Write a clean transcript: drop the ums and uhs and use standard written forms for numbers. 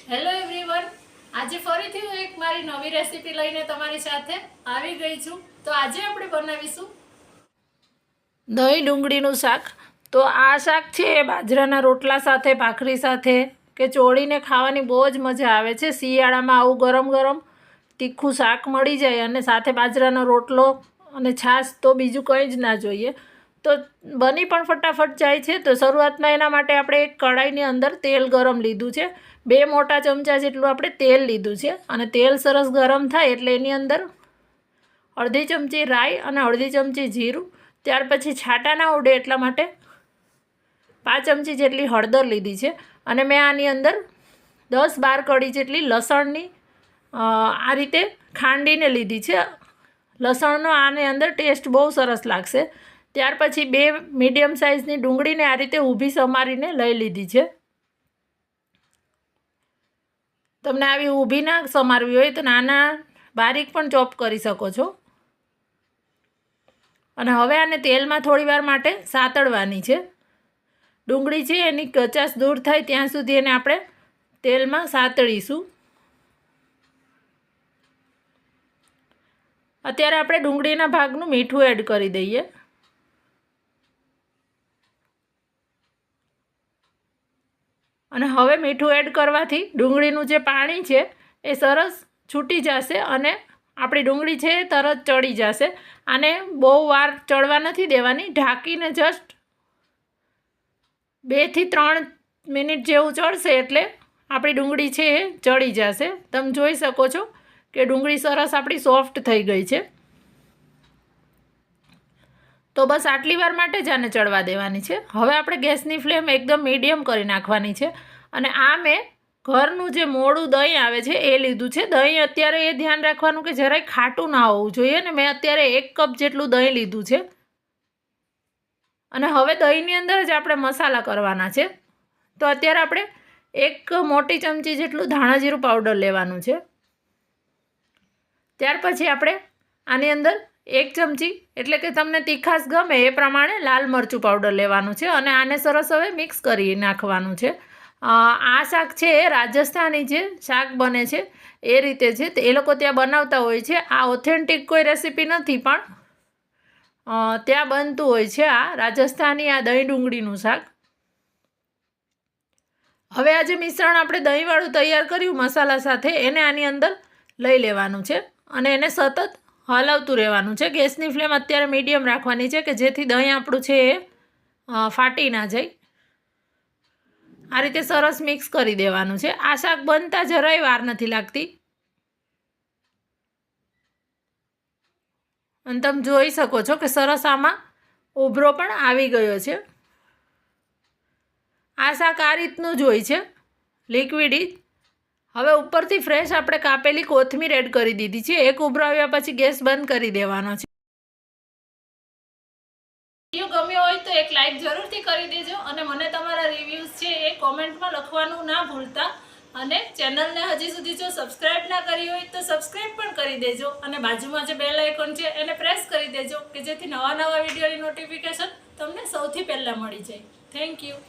Hello everyone, આજે ફરીથી હું એક મારી નવી રેસીપી લઈને તમારી સાથે આવી ગઈ છું. તો આજે આપણે બનાવીશું દહીં ડુંગળીનું શાક. તો આ શાક છે એ બાજરાના રોટલા સાથે, ભાખરી સાથે કે ચોળીને ખાવાની બહુ જ મજા આવે છે. શિયાળામાં આવું ગરમ ગરમ તીખું શાક મળી જાય અને સાથે બાજરાનો રોટલો અને છાશ, તો બીજું કંઈ જ ના જોઈએ. તો બની પણ ફટાફટ જાય છે. તો શરૂઆતમાં એના માટે આપણે એક કઢાઈની અંદર તેલ ગરમ લીધું છે. 2 મોટા ચમચા જેટલું આપણે તેલ લીધું છે અને તેલ સરસ ગરમ થાય એટલે એની અંદર અડધી ચમચી રાઈ અને અડધી ચમચી જીરું, ત્યાર પછી છાટા ના ઉડે એટલા માટે 5 ચમચી જેટલી હળદર લીધી છે અને મેં આની અંદર 10-12 કળી જેટલી લસણની આ રીતે ખાંડીને લીધી છે. લસણનો આની અંદર ટેસ્ટ બહુ સરસ લાગશે. ત્યાર પછી 2 મીડિયમ સાઇઝની ડુંગળીને આ રીતે ઊભી સમારીને લઈ લીધી છે. તમને આવી ઊભી ના સમારવી હોય તો નાના બારીક પણ ચોપ કરી શકો છો. અને હવે આને તેલમાં થોડીવાર માટે સાતળવાની છે. ડુંગળી છે એની કચાશ દૂર થાય ત્યાં સુધી એને આપણે તેલમાં સાતળીશું. અત્યારે આપણે ડુંગળીના ભાગનું મીઠું એડ કરી દઈએ. અને હવે મીઠું એડ કરવાથી ડુંગળીનું જે પાણી છે એ સરસ છૂટી જશે અને આપણી ડુંગળી છે એ તરત ચડી જશે. આને બહુ વાર ચડવા નથી દેવાની. ઢાંકીને જસ્ટ 2 થી 3 મિનિટ જેવું ચડશે એટલે આપણી ડુંગળી છે એ ચડી જશે. તમે જોઈ શકો છો કે ડુંગળી સરસ આપણી સોફ્ટ થઈ ગઈ છે. તો બસ આટલી વાર માટે જ આને ચડવા દેવાની છે. હવે આપણે ગેસની ફ્લેમ એકદમ મીડિયમ કરી નાખવાની છે. અને આ મેં ઘરનું જે મોડું દહીં આવે છે એ લીધું છે. દહીં અત્યારે એ ધ્યાન રાખવાનું કે જરાય ખાટું ના હોવું જોઈએ ને મેં અત્યારે 1 કપ જેટલું દહીં લીધું છે. અને હવે દહીંની અંદર જ આપણે મસાલા કરવાના છે. તો અત્યારે આપણે 1 મોટી ચમચી જેટલું ધાણા જીરું પાવડર લેવાનું છે. ત્યાર પછી આપણે આની અંદર 1 ચમચી એટલે કે તમને તીખાશ ગમે એ પ્રમાણે લાલ મરચું પાવડર લેવાનું છે અને આને સરસ હવે મિક્સ કરી નાખવાનું છે. આ શાક છે એ રાજસ્થાની જે શાક બને છે એ રીતે છે. એ લોકો ત્યાં બનાવતા હોય છે. આ ઓથેન્ટિક કોઈ રેસીપી નથી, પણ ત્યાં બનતું હોય છે આ રાજસ્થાની આ દહીં ડુંગળીનું શાક. હવે આ જે મિશ્રણ આપણે દહીંવાળું તૈયાર કર્યું મસાલા સાથે એને આની અંદર લઈ લેવાનું છે અને એને સતત હલાવતું રહેવાનું છે. ગેસની ફ્લેમ અત્યારે મીડિયમ રાખવાની છે કે જેથી દહીં આપણું છે એ ફાટી ના જાય. આ રીતે સરસ મિક્સ કરી દેવાનું છે. આ શાક બનતા જરાય વાર નથી લાગતી. અને તમે જોઈ શકો છો કે સરસ આમાં ઉભરો પણ આવી ગયો છે. આ શાક આ રીતનું જ હોય છે, લિક્વિડી. હવે ઉપરથી ફ્રેશ આપણે કાપેલી કોથમીર એડ કરી દીધી છે. એક ઉભરો આવ્યા પછી ગેસ બંધ કરી દેવાનો છે. વિડીયો ગમ્યો હોય તો એક લાઈક જરૂરથી કરી દેજો અને મને તમારા રિવ્યૂઝ છે એ કોમેન્ટમાં લખવાનું ના ભૂલતા. અને ચેનલને હજી સુધી જો સબસ્ક્રાઈબ ના કરી હોય તો સબસ્ક્રાઈબ પણ કરી દેજો અને બાજુમાં જે બેલ આઇકોન છે એને પ્રેસ કરી દેજો કે જેથી નવા વિડીયોની નોટિફિકેશન તમને સૌથી પહેલાં મળી જાય. Thank you.